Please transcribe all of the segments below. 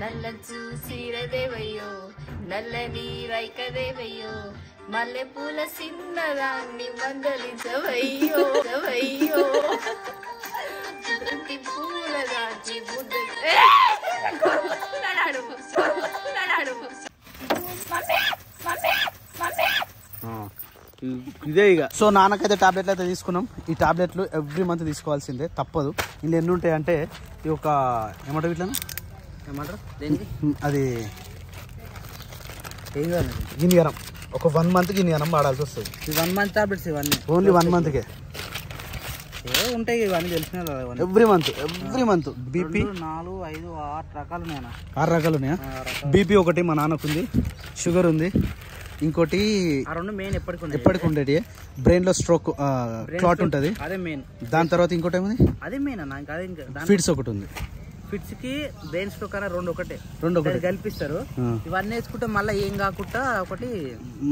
నల్ల చూసిరదేవయ్యో నల్లని రైకదేవయ్యో మల్లె పూల సిన్నదాన్ని మందలించవయ్యో వయ్యో పూల దాచి బుద్ధ ఇదే ఇక. సో నాన్నకైతే టాబ్లెట్లు అయితే తీసుకున్నాం. ఈ టాబ్లెట్లు ఎవ్రీ మంత్ తీసుకోవాల్సిందే, తప్పదు. ఇందులో ఎన్ని ఉంటాయంటే ఈ ఒక ఏమంటారు ఇట్లా ఏమంటారు అది గిన్నెరం, ఒక 1 month గిన్నెరం వాడాల్సి వస్తుంది. 1 month టాబ్లెట్స్ ఇవన్నీ ఓన్లీ 1 monthకే ఉంటాయి. ఇవన్నీ తెలిసిన ఎవ్రీ మంత్ బీపీ 4, 5, 6 రకాలు ఉన్నాయా? 6 రకాలు ఉన్నాయా? బీపీ ఒకటి మా నాన్నకు ఉంది, షుగర్ ఉంది, ఇంకోటి మెయిన్ ఎప్పటికి ఉండేది బ్రెయిన్ లో స్ట్రోక్ క్లాట్ ఉంటది, అదే మెయిన్. దాని తర్వాత ఇంకోటి ఏముంది, అదే మెయిన్ అన్న. ఫిట్స్ ఒకటి ఉంది. ఫిట్స్ కి బ్రెయిన్ స్ట్రోక్ అన్న రెండు ఒకటే కల్పిస్తారు. ఇవన్నీ వేసుకుంటే మళ్ళీ ఏం కాకుండా ఒకటి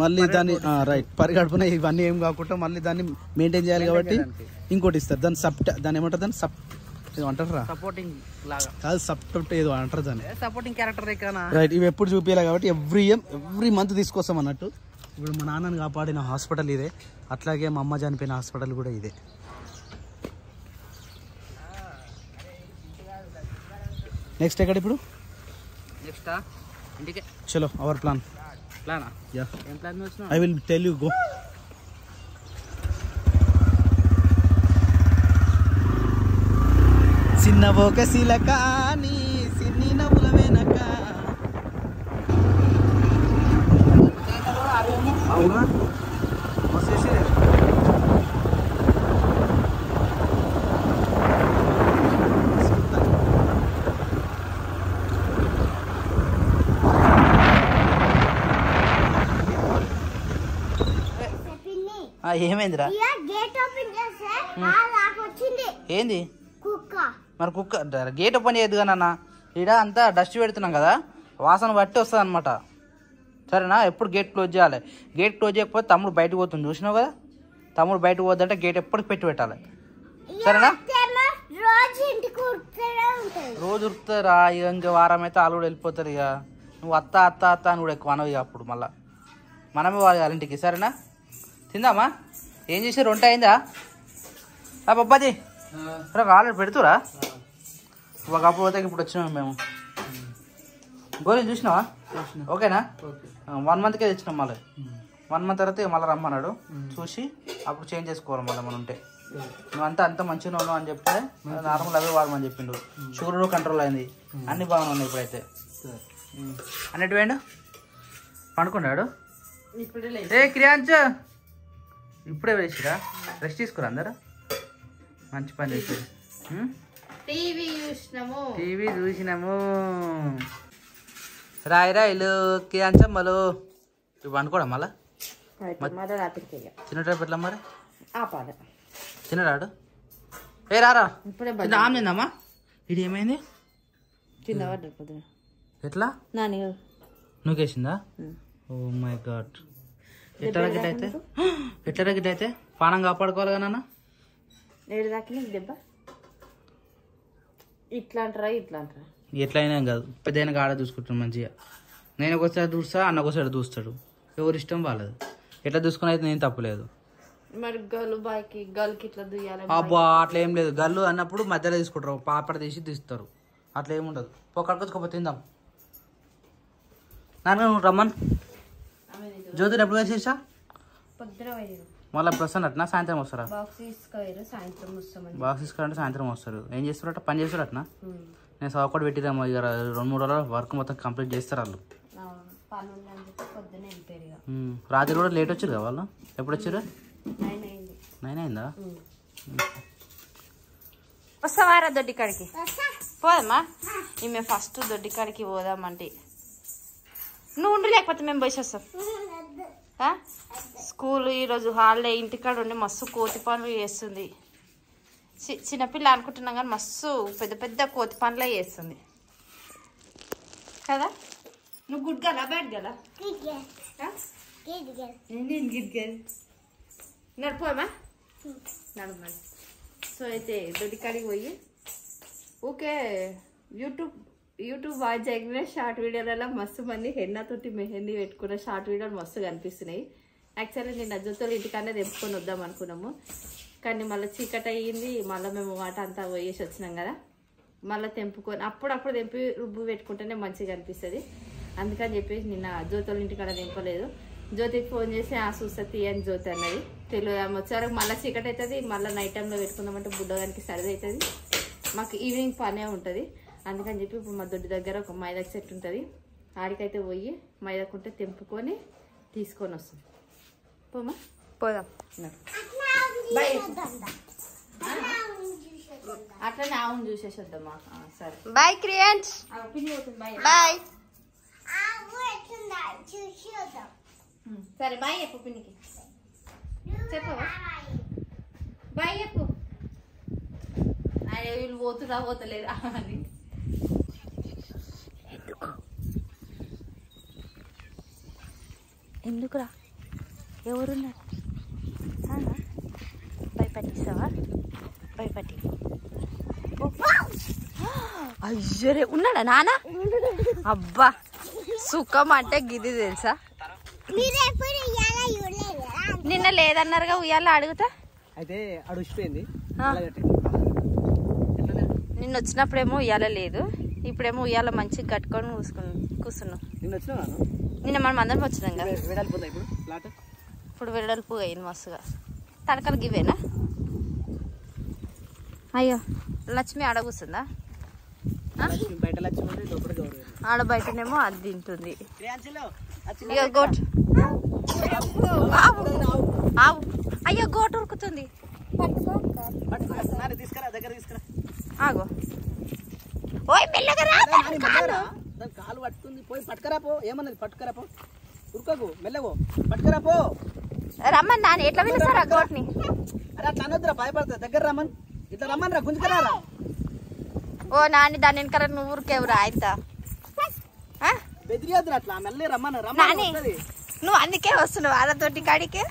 మళ్ళీ దాన్ని రైట్ పరిగడుపున ఇవన్నీ ఏం కాకుండా మళ్ళీ దాన్ని మెయింటైన్ చేయాలి కాబట్టి ఇంకోటి ఇస్తారు. దాన్ని ఏమంటారు, దాన్ని ఏదో అంటారా, సపోర్టింగ్ లాగా కాదు, సపోర్ట్ ఏదో అంటారు దాన్ని, సపోర్టింగ్ క్యారెక్టర్ రైట్. ఇవి ఎప్పుడు చూపించాలి కాబట్టి ఎవ్రీ మంత్ తీసుకొస్తాం అన్నట్టు. ఇప్పుడు మా నాన్నని కాపాడిన హాస్పిటల్ ఇదే, అట్లాగే మా అమ్మ చనిపోయిన హాస్పిటల్ కూడా ఇదే. నెక్స్ట్ ఎక్కడ ఇప్పుడు? నెక్స్ట్ ఇంటికే. చలో అవర్ ప్లానా? యా. ఏం ప్లాన్ చేస్తున్నావు? I will tell you, go. చిన్నవోక శిలక నీ సిన్ని నవ్వుల వెనక. అవునా వచ్చేసి ఏమైందిరా? ఏంది మరి కుక్క గేట్ ఓపెన్ చేయద్దు కానీ ఈడ అంతా డస్ట్ పెడుతున్నాం కదా, వాసన బట్టి వస్తుంది అనమాట. సరేనా? ఎప్పుడు గేట్ క్లోజ్ చేయాలి. గేట్ క్లోజ్ చేయకపోతే తమ్ముడు బయటకు పోతుంది, చూసినావు కదా. తమ్ముడు బయటకు పోద్దంటే గేట్ ఎప్పటికి పెట్టి పెట్టాలి. సరేనా? రోజు ఉరుకుతారా ఇక, ఇంకా వారం అయితే వాళ్ళు కూడా వెళ్ళిపోతారు. ఇక నువ్వు అత్త అని కూడా ఎక్కువ అనవు. ఇక అప్పుడు మళ్ళీ మనమే వాళ్ళ ఇంటికి. సరేనా? తిందామా? ఏం చేసారు? వంట అయిందా? బొబ్బాది ఆల్రెడీ పెడుతురా? ఒకప్పుడు పోతే ఇప్పుడు వచ్చినాము మేము. గోళీలు చూసినావా? ఓకేనా? 1 monthకే తెచ్చినాం. మళ్ళీ 1 month తర్వాత మళ్ళీ రమ్మన్నాడు, చూసి అప్పుడు చేంజ్ చేసుకోవాలి మళ్ళీ మనం ఉంటే. నువ్వంతా అంత మంచిగా ఉన్నావు అని చెప్తే నార్మల్ అవే వాడమని చెప్పిండు. షుగర్ కూడా కంట్రోల్ అయింది, అన్ని బాగానే ఉన్నాయి ఇప్పుడైతే. అన్నిటి వేయండు పండుకున్నాడు. ఏ క్రియాంచ్ ఇప్పుడే వేసిరా? రెస్ట్ తీసుకురా అందరు. మంచి పని చేసి టీవీ చూసినాము. రాయిలు క్రియాంచమ్మలు ఇవి అనుకోవడం మళ్ళా చిన్నటాడు పెట్టలే మరి చిన్నరాడు. ఏ రారా ఆమె తిందామా? ఇది ఏమైంది? ఎట్లా నువ్వేసిందా? Oh my God. ఎట్లా గిట్ట అయితే పానం కాపాడుకోవాలి కదా నాన్న. దెబ్బ ఇట్లా అంటారా ఎట్లయినా కాదు, పెద్ద ఆడ చూసుకుంటాను మంచిగా. నేను ఒకసారి చూస్తా, అన్న ఒకసారి చూస్తాడు. ఎవరి ఇష్టం వాళ్ళది. ఎట్లా చూసుకుని అయితే నేను తప్పలేదు. మరి గల్లుకి ఇట్లా దుయ్యాలి. అబ్బా అట్లా ఏం లేదు. గల్లు అన్నప్పుడు మధ్యలో తీసుకుంటారు, పాపడ తీసి తీస్తారు. అట్లా ఏముండదు. పొక్కడికొచ్చుకోపోతే తిందాం. నాన్న నువ్వు రమ్మన్. జ్యోతిని ఎప్పుడు వేసేసా? మళ్ళీ ఎప్పుడు వస్తాను అట్నా? సాయంత్రం వస్తారా? బాక్స్ తీసుకురంటే సాయంత్రం వస్తారు. ఏం చేస్తారట? పని చేస్తారటనా? నేను సౌకర్యం పెట్టిద్దాం. ఇక 2-3 రోజుల వర్క్ మొత్తం కంప్లీట్ చేస్తారు వాళ్ళు. రాత్రి కూడా లేట్ వచ్చారు కదా వాళ్ళు. ఎప్పుడు వచ్చారు? 9 అయిందా? వస్తావారా దొడ్డికాడికి? పోదమ్మా. మేము ఫస్ట్ దొడ్డికాడికి పోదామంటే నువ్వు ఉండు, లేకపోతే మేము పోయి వస్తాం. స్కూల్ ఈరోజు హాలిడే, ఇంటికాడ ఉండి మస్తు కోతి పనులు చేస్తుంది. చిన్నపిల్ల అనుకుంటున్నాం కానీ మస్తు పెద్ద కోతి పనులే చేస్తుంది కదా. నువ్వు గుడ్ గలా బ్యాడ్ గలా? నేను గిడ్ గల్ నడిపోమా నడమని. సో అయితే దొడ్డికాడికి పోయి ఊకే యూట్యూబ్ యూట్యూబ్ వాచ్ చేయగానే షార్ట్ వీడియోలలో మస్తు మంది హెన్నాతోటి మెహందీ పెట్టుకున్న షార్ట్ వీడియోలు మస్తు కనిపిస్తున్నాయి. యాక్చువల్లీ నేను అజ్జతో ఇంటికన్నా తెంపుకొని వద్దాం అనుకున్నాము, కానీ మళ్ళీ చీకటి అయ్యింది. మళ్ళీ మేము వాట అంతా పోయేసి వచ్చినాం కదా, మళ్ళీ తెంపుకొని అప్పుడప్పుడు తెంపి రుబ్బు పెట్టుకుంటేనే మంచిగా అనిపిస్తుంది. అందుకని చెప్పేసి నిన్న జ్యోతుల ఇంటికాడ తెంపలేదు. జ్యోతికి ఫోన్ చేసి చూస్తుంది అని జ్యోతి అన్నది. తెలియదు వచ్చారు మళ్ళీ చీకటి అవుతుంది. మళ్ళీ నైట్ టైంలో పెట్టుకుందామంటే బుడ్డగానికి సరిది అవుతుంది. మాకు ఈవినింగ్ పనే ఉంటుంది. అందుకని చెప్పి ఇప్పుడు మా దొడ్డి దగ్గర ఒక మైదాకు చెట్టు ఉంటుంది, ఆడికైతే పోయి మైదాకుంటే తెంపుకొని తీసుకొని వస్తాం. పోమా పోదాం. అట్లనే ఆవును చూసేసేద్దామా. సరే బాయ్ క్రియాంజ్. బాయ్. సరే బాయ్ చెప్పు పిన్నికి. చెప్పవా బాయ్ చెప్పు. వీళ్ళు పోతురా పోతలేదా అని. ఎందుకురా ఎవరున్నారు? భయపట్టిస్తావా? భయపట్టి అయ్యరే ఉన్నాడా నాన్న? అబ్బా సుఖం అంటే గిది తెలుసా. నిన్న లేదన్నారుగా ఉయ్యాల అడుగుతా. అయితే అడిగిపోయింది. నిన్న వచ్చినప్పుడేమో ఉయ్యాల లేదు, ఇప్పుడేమో ఉయ్యాల మంచిగా కట్టుకొని కూర్చున్నాం. నిన్న మనం అందరం వచ్చినాం కదా. ఇప్పుడు వెడల్పు అయింది మస్తుగా. తడకలు గివేనా? అయ్యో లక్ష్మి ఆడ కూర్చుందా? ఆడ బయటనేమో అది తింటుంది. ఇక గోట్ ఆవు. అయ్యో గోటు ఉరుకుతుంది. ఆగో ఓయ్ మెల్లగా రా. కాలు పట్టుకుంది, పోయి పట్టుకరా పో. ఏమన్నది? పట్టుకరా పో, ఉరుకకు, మెల్లగో పట్టుకరా పో. రమ్మని నాన్న ఎట్లా పిలుస్తారా గోట్ని? అరే అట్లా అనొద్దురా, భయపడతా. దగ్గర రమ్మని, ఇట్లా రమ్మని రా, గుంజుకరారా. ఓ నాని దాని వెనకాల నువ్వు ఊరికేవురా ఆయన బెదిరియద్దురా, అట్లా మెల్లే రమ్మని. నాని నువ్వు అందుకే వస్తున్నావు వాళ్ళతోటి కాడికి.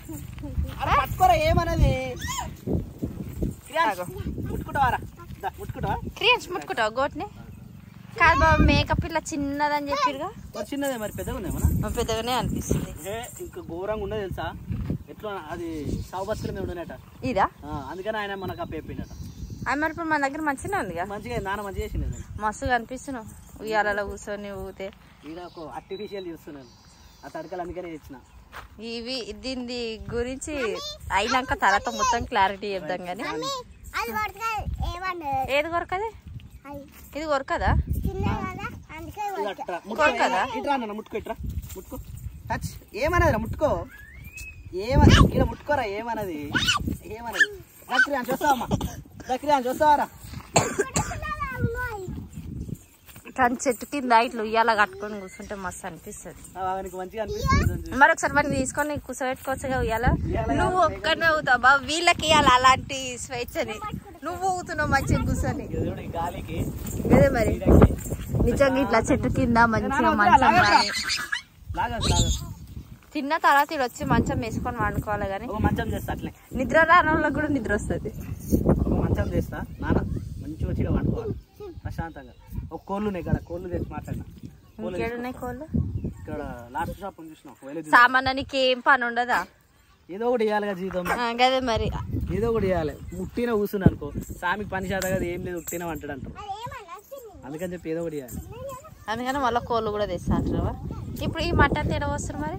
పట్టుకోరా, ఏమన్నది? ముట్టుకుంటావారా? ముట్టుకుంటావా? క్రియాన్స్ ముట్టుకుంటావా గోట్ని? కాదు బాబా, మేకప్ ఇలా చిన్నదని చెప్పిరుగా. చిన్నదే మరి, పెద్దగా ఉందేమన్నా? పెద్దగానే అనిపిస్తుంది. ఇంకా ఘోరంగా ఉన్నది తెలుసా. ఎట్లా అది సాగు బస్సుల మీద ఉండనట ఇదా. అందుకని ఆయన మనకు అప్పేపిండట. అది మరి ఇప్పుడు మన దగ్గర మంచిగా ఉందిగా. మంచిగా నాన్న మంచిగా చేసింది. మస్తుగా అనిపిస్తున్నావు ఉయ్యాలలో కూర్చొని ఊతే. ఇది ఒక ఆర్టిఫిషియల్ చూస్తున్నాను, ఆ తడకలు అందుకనే ఇచ్చిన. ఇవి దీని గురించి అయినాక తర్వాత మొత్తం క్లారిటీ చెప్దాం. కానీ ఏది కొరకది? ఇది కొరకదా? కొరకదా? ఇట్రా నాన్న, ముట్టుకో, ఇట్రా ముట్టుకో. టచ్ ఏమన్నది? ముట్టుకో. ఏమది? ఇక్కడ ముట్టుకోరా. ఏమన్నది? ఏమన్నది? దక్రియా చూస్తావమ్మా, దక్రియా చూస్తావారా? కానీ చెట్టు కింద ఇట్లా ఉయ్యాల కట్టుకొని కూర్చుంటే మస్తు అనిపిస్తుంది. మంచిగా అనిపిస్తుంది. మరొకసారి మరి తీసుకొని కూర్చోబెట్టుకోవచ్చుగా ఉయ్యాల. నువ్వు ఒక్కనే ఊతావు బాబు, వీళ్ళకి ఇవ్వాలి అలాంటి స్వేచ్ఛని. నువ్వు ఊతున్నావు మంచిగా కూర్చొని. అదే మరి నిజంగా ఇట్లా చెట్టు కింద మంచిగా మంచం తిన్న తర్వాత ఇటు వచ్చి మంచం వేసుకొని వండుకోవాలి. కానీ మంచం చేస్తా అట్లే, నిద్ర రాని వాళ్ళకి కూడా నిద్ర వస్తుంది. మంచం చేస్తా నాన్న, మంచిగా వచ్చి వండుకోవాలి ప్రశాంతంగా. ఒక కోళ్ళు ఉన్నాయి ఇక్కడ, కోళ్ళు తెచ్చి మాట్లాడినా. ఇంకేడున్నాయి కోళ్ళు? ఇక్కడ లాస్ట్ షాప్ చూసినా. సామాన్యానికి ఏం పని ఉండదా? ఏదో ఒకటి వేయాలిగా జీవితం. అదే మరి ఏదో ఒకటి వేయాలి. ఉట్టిన కూర్చున్నా అనుకో, సామికి పని చేత కదా, ఏం లేదు ఉట్టిన అంటాడు అంటారు. అందుకని చెప్పి ఏదో ఒకటి వేయాలి. అందుకని మళ్ళీ కోళ్ళు కూడా తెస్తా అంటారు. ఇప్పుడు ఈ మటన్ తేడా వస్తారు మరి.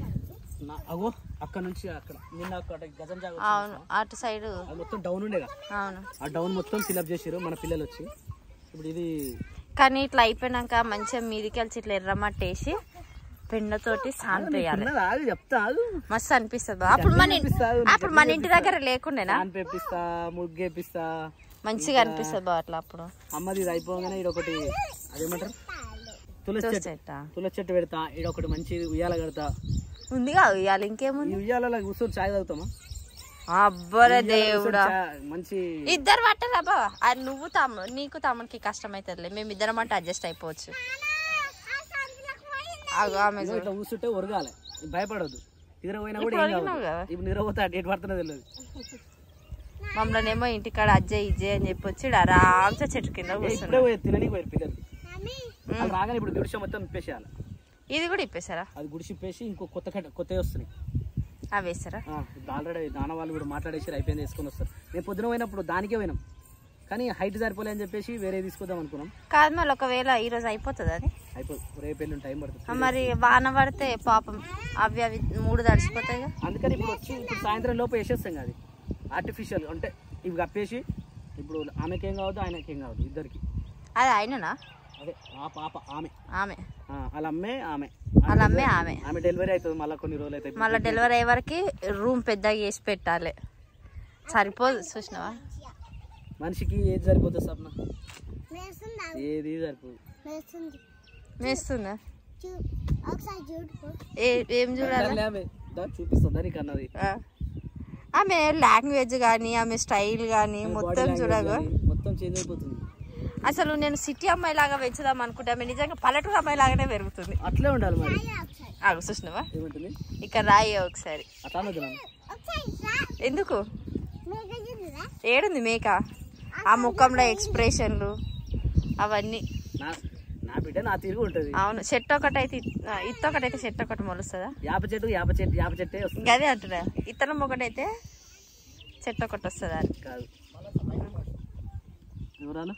అగో అక్కడ నుంచి అక్కడ నిన్న గజం జాగా. అవును అటు సైడ్ మొత్తం డౌన్ ఉండేగా. అవును ఆ డౌన్ మొత్తం ఫిల్అప్ చేసారు మన పిల్లలు వచ్చి. ఇప్పుడు ఇది కానీ ఇట్లా అయిపోయినాక మంచిగా మీదికి వెళ్ళి ఇట్లా ఎర్రమట్టి వేసి పెండతోటి సాంపేయాలి. చెప్తా మస్తు అనిపిస్తుంది. అప్పుడు మన ఇంటి దగ్గర లేకుండేనా? ముగ్గేపిస్తా మంచిగా అనిపిస్తుంది బా అట్లా. అప్పుడు అమ్మది ఇది అయిపోగానే ఇది ఒకటి అదేమంటారు తులసి చెట్టు పెడతా. ఇది ఒకటి మంచి ఉయ్యాల కడతా. ఉందిగా ఉయ్యాల. ఇంకేముంది? ఉయ్యాల కూర్చొని చాయ్ తాగుతామా? అబ్బరే దేవుడా, మంచి ఇద్దరు పట్టరా బావా. అది నువ్వు నీకు తమ్ముడికి కష్టం అవుతుందిలే, మేము ఇద్దరం అంటే అడ్జస్ట్ అయిపోవచ్చు. ఇట్లా కూర్చుంటే ఉరగాలి, భయపడద్దు. నిద్ర పోయినా కూడా ఇప్పుడు నిద్ర పోతే ఎటు పడుతున్నా తెలియదు. మమ్మల్ని ఏమో ఇంటికాడ అజ్జయ్ ఇజ్జయ్ అని చెప్పి వచ్చి ఆరాంసే చెట్టు కింద కూర్చున్నాం. తినడానికి పోయారు పిల్లలు. అది రాగానే ఇప్పుడు గుడిసె మొత్తం ఇప్పేసేయాలి. ఇది కూడా ఇప్పేసారా? అది గుడిసి ఇప్పేసి ఇంకో కొత్తవి వస్తున్నాయి అవి వేస్తారా? ఆల్రెడీ నాన్న వాళ్ళు కూడా మాట్లాడేసి అయిపోయింది వేసుకొని వస్తారు. నేను పొద్దున పోయినప్పుడు దానికే పోయినాం కానీ హైట్ సరిపోలే అని చెప్పేసి వేరే తీసుకొద్దాం అనుకున్నాం. కాదు మళ్ళీ ఒకవేళ ఈ రోజు అయిపోతుంది అది అయిపోదు, రేపు వెళ్ళి టైం పడుతుంది. మరి వాన పడితే పాపం అవి 3 తడిసిపోతాయి. అందుకని ఇప్పుడు సాయంత్రం లోపు వేసేస్తాం. అది ఆర్టిఫిషియల్ అంటే ఇవి కప్పేసి ఇప్పుడు ఆమెకేం కావద్దు ఆయనకేం కావద్దు ఇద్దరికి. అది ఆయననా? అదే ఆ పాప ఆమె వాళ్ళ ఆమె డెలివరీ అవుతుంది మళ్ళీ కొన్ని రోజులు అయితే. మళ్ళీ డెలివరీ అయ్యే వరకు రూమ్ పెద్దగా చేసి పెట్టాలి. సరిపోదు చూసినావా? మనిషికి ఏది సరిపోతుంది సప్న? ఏది సరిపోదు. మేస్తుందా? ఏం చూడాలి? చూపిస్తుందా నీకు అన్నది? ఆమె లాంగ్వేజ్ కానీ ఆమె స్టైల్ కానీ మొత్తం చూడగా మొత్తం చేంజ్ అయిపోతుంది. అసలు నేను సిటీ అమ్మాయి లాగా పెంచుదాం అనుకుంటే ఆమె నిజంగా పల్లెటూరు అమ్మాయి లాగానే పెరుగుతుంది. అట్లే ఉండాలి మరి. చూసినావా? ఏమంటుంది? ఇక్కడ రాయి ఒకసారి. అట్లా ఎందుకు? ఏడుంది మేక? ఆ ముఖంలో ఎక్స్ప్రెషన్లు అవన్నీ నా బిడ్డ నా తిరిగి ఉంటది. అవును. చెట్టు ఒకటైతే ఇత్తొకటైతే చెట్టు ఒకటి మొలుస్తుందా? యాప చెట్టే వస్తుంది. అదే అంటున్నా. ఇత్తనం ఒకటైతే చెట్టు ఒకటి వస్తుందా? కాదు. ఎవరానా?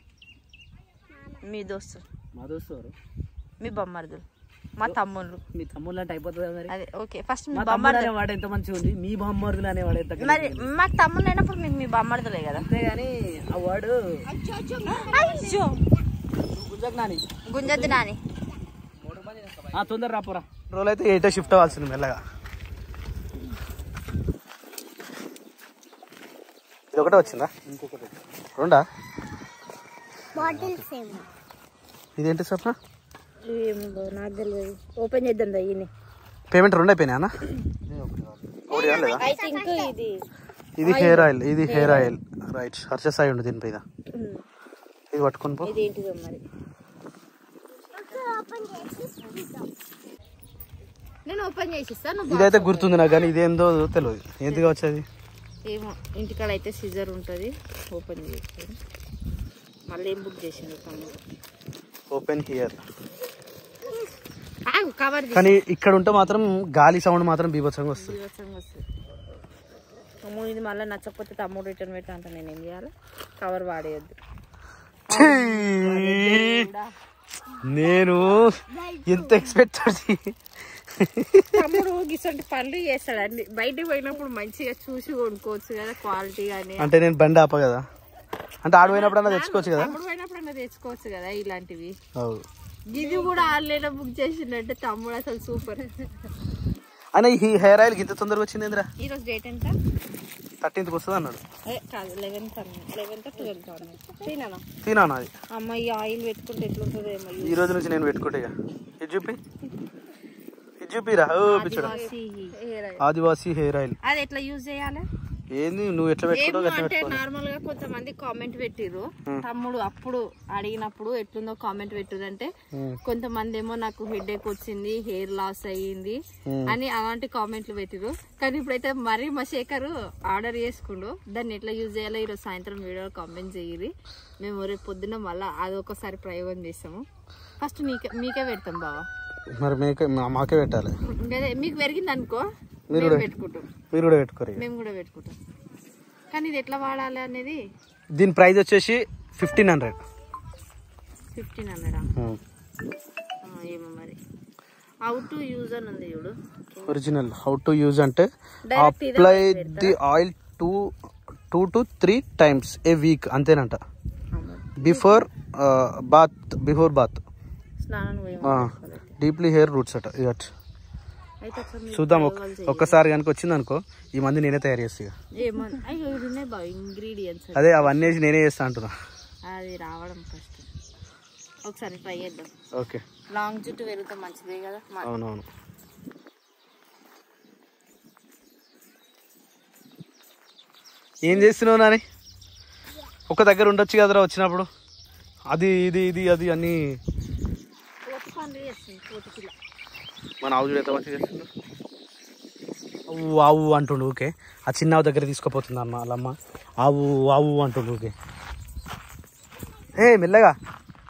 మీ దోస్తు. మా దోస్తు ఎవరు? మీ బొమ్మర్దులు, మా తమ్ముళ్ళు. మీ తమ్ముళ్ళు అంటే అయిపోతుంది మరి. అదే ఓకే. ఫస్ట్ మీ బొమ్మర్దులు అనేవాడు ఎంత మంచిగా ఉంది. మీ బొమ్మర్దులు అనేవాడు ఎంత. మరి మాకు తమ్ముళ్ళు అయినప్పుడు మీకు మీ బొమ్మర్దులే కదా. అంతేగాని ఆ వాడు గుంజద్దు నాని. తొందర రాపోరా. రోజులు అయితే 8 షిఫ్ట్ అవ్వాల్సింది మెల్లగా. ఇది ఒకటే వచ్చిందా? ఇంకొకటి రెండా? ఇదేంటి సప్న? నాకు తెలియదు. ఓపెన్ చేద్దాం అయ్యి. పేమెంట్ 2 అయిపోయినాయి అన్న. ఇది హెయిర్ ఆయిల్, ఇది హెయిర్ ఆయిల్ రైట్. హర్షస్ అయి ఉండు దీని మీద. ఇది పట్టుకొని పో. నేను ఓపెన్ చేసి ఇస్తాను. ఇదైతే గుర్తుంది నాకు కానీ ఇదేందో తెలియదు. ఎందుకు వచ్చేది ఏమో. ఇంటికాడ అయితే సిజర్ ఉంటుంది. ఓపెన్ చేస్తాను. మళ్ళీ ఏం బుక్ చేసిండు తమ్ముడు? Open here. కవర్ కానీ ఇక్కడ ఉంటే మాత్రం గాలి సౌండ్ మాత్రం బీభత్సంగా వస్తుంది. తమ్ముడు ఇది మళ్ళీ నచ్చకపోతే తమ్ముడు రిటర్న్ పెట్టా అంటే నేను ఏం చేయాలి? కవర్ వాడేయద్దు. నేను ఎంత ఎక్స్పెక్ట్ తమ్ముడు గిసంటి పనులు చేస్తాడండి. బయటకు పోయినప్పుడు మంచిగా చూసి కొనుక్కోవచ్చు కదా క్వాలిటీ కానీ. అంటే నేను బండి ఆప కదా, అంటే ఆడు పోయినప్పుడు తెచ్చుకోవచ్చు కదా. పోయినప్పుడు తెచ్చుకోవచ్చు కదా ఇలాంటివి. ఇది కూడా ఆన్లైన్ బుక్ చేసిందంటే తమ్ముడు అసలు సూపర్. అని ఈ హెయిర్ ఆయిల్ ఇంత తొందరగా వచ్చింది ఏంద్రా? ఈ రోజు డేట్ ఎంత? 13th వస్తుంది అన్నాడు. కాదు 11th 12th తినానా? తినాను అది. అమ్మ ఈ ఆయిల్ పెట్టుకుంటే ఎట్లుంటుందో ఏమో. ఈ రోజు నుంచి నేను పెట్టుకుంటే ఇది చూపిరా. ఆదివాసీ హెయిర్ ఆయిల్. అది ఎట్లా యూజ్ చేయాలి? ఏంది నువ్వు ఎట్లా పెట్టుకుంటావు? అంటే నార్మల్ గా కొంతమంది కామెంట్ పెట్టిర్రు. తమ్ముడు అప్పుడు అడిగినప్పుడు ఎట్లుందో కామెంట్ పెట్టిరంటే కొంతమంది ఏమో నాకు హెడేక్ వచ్చింది, హెయిర్ లాస్ అయ్యింది అని అలాంటి కామెంట్లు పెట్టిరు. కానీ ఇప్పుడైతే మరీ మా శేఖర్ ఆర్డర్ చేసుకుండు. దాన్ని ఎట్లా యూజ్ చేయాలో ఈరోజు సాయంత్రం వీడియో కామెంట్ చేయాలి. మేము రేపు పొద్దున్న మళ్ళీ అదొకసారి ప్రయోగం చేస్తాము. ఫస్ట్ మీకే పెడతాం బావా. మరి మాకే పెట్టాలి. మీకు పెరిగింది అనుకో పెట్టుకుంటాం. మీరు కూడా పెట్టుకోరు. మేము కూడా పెట్టుకుంటాం. కానీ ఇది ఎట్లా వాడాలి అనేది. దీని ప్రైస్ వచ్చేసి 1500. 1500 ఏమో మరి. హౌ టు యూజ్ అని ఉంది చూడు. ఒరిజినల్ హౌ టు యూజ్ అంటే apply the oil 2 to 3 times a week అంతేనంట. Before bath deeply hair roots అట. చూద్దాం ఒక్కసారి కనుక వచ్చింది అనుకో ఈ మంది నేనే తయారు చేస్తా. అదే అవన్నీ వేసి నేనే చేస్తా అంటున్నా. అది రావడం కష్టం. ఒకసారి ట్రై చేద్దాం. ఓకే. లాంగ్ జుట్టు పెరిగితే మంచిదే కదా. అవునవును. ఏం చేస్తున్నావు నాని? ఒక దగ్గర ఉండొచ్చు కదరా వచ్చినప్పుడు. అది ఇది ఇది అది అన్ని మన ఆవు చూడ ఎంత మంచిగా చేస్తుందో. ఆవు అంటుండు ఓకే. ఆ చిన్న ఆవు దగ్గర తీసుకుపోతుంది అమ్మ వాళ్ళమ్మ. ఆవు ఆవు అంటుండు ఓకే. మెల్లగా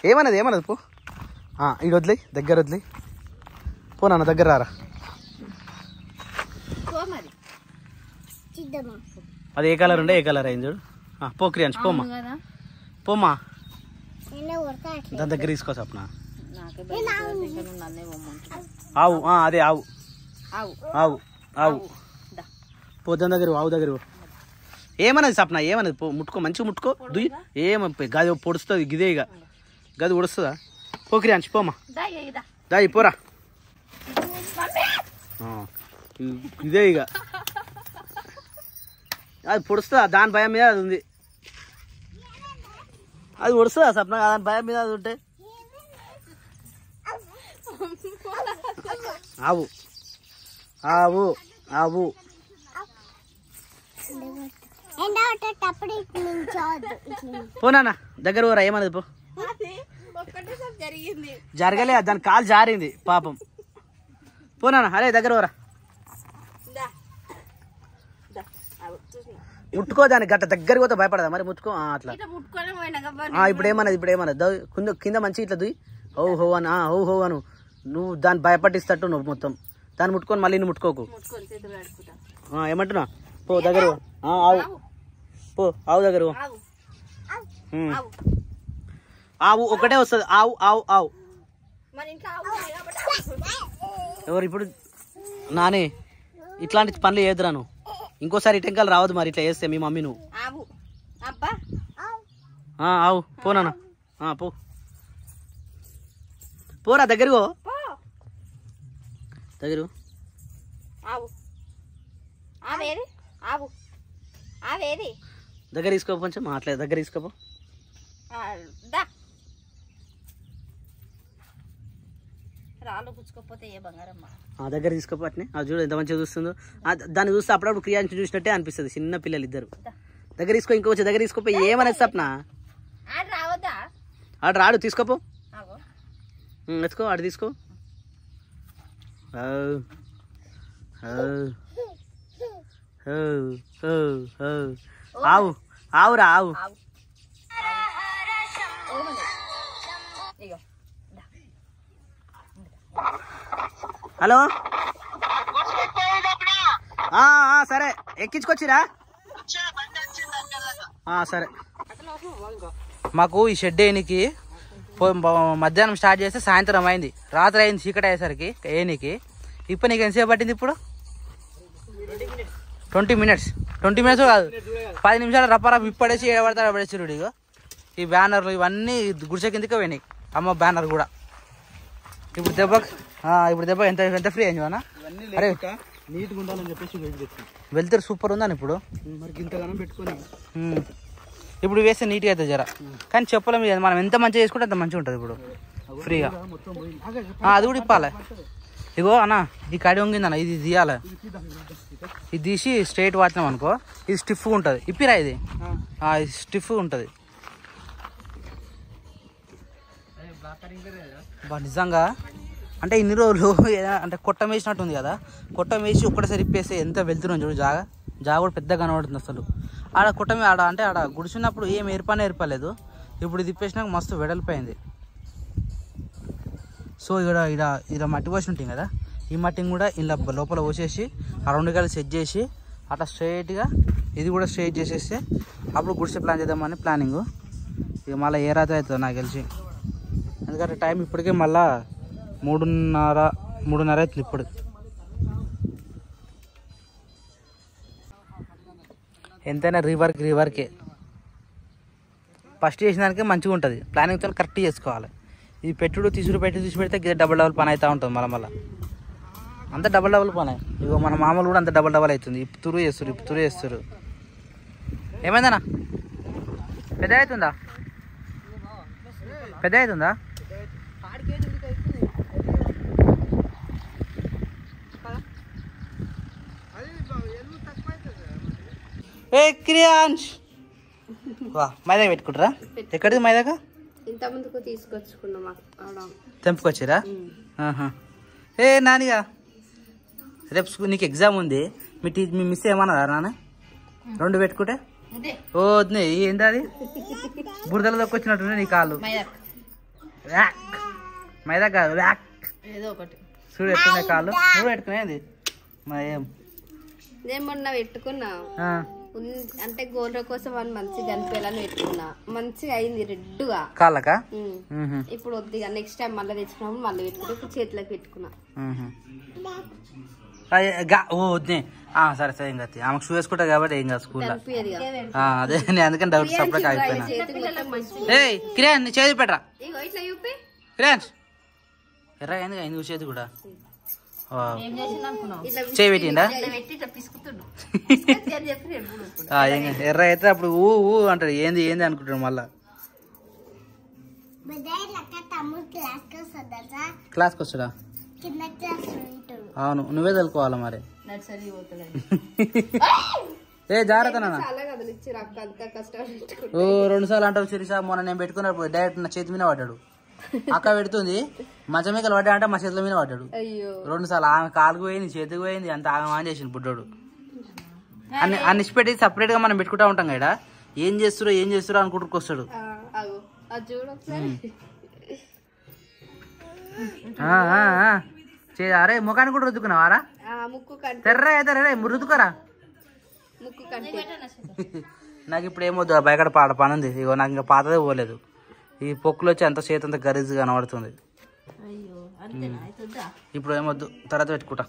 ఏమన్నది పో. ఇటు వదిలే దగ్గర వదిలే పో నాన్న దగ్గర రారా అది ఏ కలర్ ఉండే ఏ కలర్ అయింది చూడు పో క్రియాన్స్ పోమ్మా పోమ్మా దాని దగ్గర తీసుకో సప్న ఆవు అదే ఆవు ఆవు ఆవు పో దాని దగ్గర ఆవు దగ్గర ఏమన్నది సప్న ఏమన్నది పో ముట్టుకో మంచిగా ముట్టుకో దుయ్యి గది పొడుస్తుంది గిదే ఇక గది ఉడుస్తుందా పో క్రియాన్స్ పోమ్మా దాయి పోరా ఇదే ఇక అది పొడుస్తుందా దాని భయం మీద అది ఉంది అది పొడుస్తుందా సప్న దాని భయం మీద అది ఉంటే ఆవు ఆవు ఆవు పోనా దగ్గర పోరా ఏమన్నది పో జరగలే దాని కాలు జారింది పాపం పోనా అరే దగ్గర పోరా ముట్టుకో దాన్ని గట్ట దగ్గరికి పోతే భయపడదా మరి ముట్టుకో అట్లా ఇప్పుడు ఏమన్నది కింద మంచి ఇట్లా దుయ్యి హో అని హో అను నువ్వు దాన్ని భయపట్టిస్తట్టు నువ్వు మొత్తం దాన్ని ముట్టుకొని మళ్ళీ నువ్వు ముట్టుకోకు ఏమంటున్నా పో దగ్గర ఆవు పో ఆవు దగ్గర ఆవు ఒకటే వస్తుంది ఆవు ఆవు ఆవు ఎవరు ఇప్పుడు నాని ఇట్లాంటి పనులు చేద్దురా నువ్వు ఇంకోసారి ఇటెంకాలు రావద్దు మరి ఇట్లా చేస్తే మీ మమ్మీ నువ్వు ఆవు పోనా పో పోరా దగ్గరకు దగ్గర దగ్గర తీసుకోపో కొంచెం మాట్లాడే దగ్గర తీసుకోపో దగ్గర తీసుకోపో అట్నే అది చూడు ఎంత మంచిగా చూస్తుందో దాన్ని చూస్తే అప్పుడప్పుడు క్రియాన్ని చూసినట్టే అనిపిస్తుంది చిన్న పిల్లలు ఇద్దరు దగ్గర తీసుకో ఇంకొచ్చి దగ్గర తీసుకోపో ఏమనేది సప్న ఆడు రాడు తీసుకోపో ఎత్తుకో ఆడు తీసుకో ఆవు ఆవురా ఆవు హలో సరే ఎక్కించుకొచ్చిరా సరే మాకు ఈ షెడ్ వేయనికి మధ్యాహ్నం స్టార్ట్ చేస్తే సాయంత్రం అయింది రాత్రి అయింది చీకటి అయ్యేసరికి వేయనికి ఇప్పుడు నీకు ఎంతసేపు పట్టింది ఇప్పుడు 20 minutes కాదు 10 నిమిషాలు రప్పరప్ ఇప్పడేసి ఏడబడతాడు పడేసి ఇగో ఈ బ్యానర్లు ఇవన్నీ గుడిసె కిందకే పోయినాయి అమ్మ బ్యానర్ కూడా ఇప్పుడు దెబ్బ ఎంత ఫ్రీ అయింది అన్న అరే నీట్గా ఉండాలని చెప్పేసి వెళ్తారు సూపర్ ఉందని ఇప్పుడు మరి ఇంతగానో పెట్టుకొని ఇప్పుడు వేస్తే నీట్గా అవుతుంది జర కానీ చెప్పలేము మనం ఎంత మంచిగా చేసుకుంటే అంత మంచిగా ఉంటుంది ఇప్పుడు ఫ్రీగా అది కూడా ఇప్పాలి ఇగో అన్న ఈ కడి వంగింది అన్న ఇది తీయాలి ఇది తీసి స్ట్రైట్ వాటినాం అనుకో ఇది స్టిఫ్గా ఉంటుంది ఇప్పిరా ఇది స్టిఫ్గా ఉంటుంది నిజంగా అంటే ఇన్ని రోజులు అంటే కొట్టం వేసినట్టు ఉంది కదా కొట్టం వేసి ఒక్కటేసారి ఇప్పేస్తే ఎంత వెళ్తున్నాం చూడు జాగా కూడా పెద్దగా కనబడుతుంది అసలు ఆడ కొట్టమే ఆడ గుడిచినప్పుడు ఏం ఏర్పలేదు ఇప్పుడు ఇది ఇప్పేసినాక మస్తు వెడల్పోయింది సో ఇక్కడ మట్టి పోసి ఉంటాం కదా ఈ మట్టిని కూడా ఇలా లోపల పోసేసి ఆ 2 గలు సెట్ చేసి అట్లా స్ట్రైట్గా ఇది కూడా స్ట్రైట్ చేసేస్తే అప్పుడు గుడిసె ప్లాన్ చేద్దామని ప్లానింగ్ ఇక మళ్ళీ ఏ రాత్రి అవుతుంది నాకు తెలిసి ఎందుకంటే టైం ఇప్పటికే మళ్ళా 3:30 అవుతుంది ఇప్పుడు ఎంతైనా రీవర్కే ఫస్ట్ చేసిన దానికే మంచిగా ఉంటుంది ప్లానింగ్తో కరెక్ట్ చేసుకోవాలి ఈ పెట్టుడు తీసుడు పెడితే డబుల్ పని అవుతూ ఉంటుంది మళ్ళీ అంత డబుల్ పని ఇగో మన మామూలు కూడా అంత డబుల్ అవుతుంది ఇప్పుడు చేస్తారు ఏమైందన్నా పెద్ద అవుతుందా ఏ క్రియాన్స్ మైదాగా పెట్టుకుంటారా ఎక్కడిది మైదాగా ఇంత ముందుకు తీసుకొచ్చుకున్నాం తెంపుకొచ్చారా ఏ నానిగా రేపు నీకు ఎగ్జామ్ ఉంది మీ మిస్ ఏమన్నారా నాన్న 2 పెట్టుకుంటే ఓ ఏంది అది బురదలో దొక్కొచ్చినట్టుండే నీ కాళ్ళు మైదా కాదు వ్యాక్ ఏదో ఒకటి చూడు ఎట్టున్నాయి కాళ్ళు నువ్వు పెట్టుకునేది మరి ఏం నేను మొన్న పెట్టుకున్నా అంటే గోల్ర కోసం అని మంచిగా కనిపించాలని పెట్టుకున్నా మంచిగా అయింది రెడ్డుగా కాళ్ళకా ఇప్పుడు వద్దిగా నెక్స్ట్ టైం మళ్ళీ తెచ్చినప్పుడు మళ్ళీ పెట్టుకున్నా ఇప్పుడు చేతిలోకి పెట్టుకున్నా ఓ వద్దే సరే సరే ఏం కాదు ఆమెకు షూ వేసుకుంటా కాబట్టి ఏం కాదు స్కూల్లో అదే నేను అందుకని డౌట్ సపరేట్ అయిపోయినా ఏ కిరణ్ నీ చేతి పెట్టరా కిరణ్ ఎర్ర ఎందుకు అయింది చేతి కూడా చేయి పెట్టిండా ఎర్ర అయితే అప్పుడు ఊ ఊ అంటాడు ఏంది ఏంది అనుకుంటాడు మళ్ళా క్లాస్కి వస్తాడా అవును నువ్వే తెలుకోవాలా మరి ఏ జాగ్రత్త నాన్న ఓ 2 సార్లు అంటావు సిరిసా మొన్న నేను పెట్టుకున్నప్పుడు డైరెక్ట్ నా చేతి మీద పడ్డాడు అక్క పెడుతుంది మంచం మీద పడ్డా అంటే మా చేతుల మీద పడ్డాడు 2 సార్లు ఆమె కాలుకు పోయింది చేతికి పోయింది అంత ఆగమాన్ చేసింది బుడ్డోడు అన్ని పెట్టి సపరేట్ గా మనం పెట్టుకుంటా ఉంటాం కదా ఏం చేస్తురో అనుకుంటూ వస్తాడు అరే ముఖాన్ని కూడా రుద్దుకున్నావారా తెర్ర అయితే రే రుద్దుకోరా నాకు ఇప్పుడు ఏమొద్దు బయట పని ఉంది ఇగో నాకు ఇంకా పాతదే పోలేదు ఈ పొక్కులు వచ్చి అంత చేతి అంత గరీజు కనబడుతుంది ఇప్పుడు ఏమొద్దు తర్వాత పెట్టుకుంటా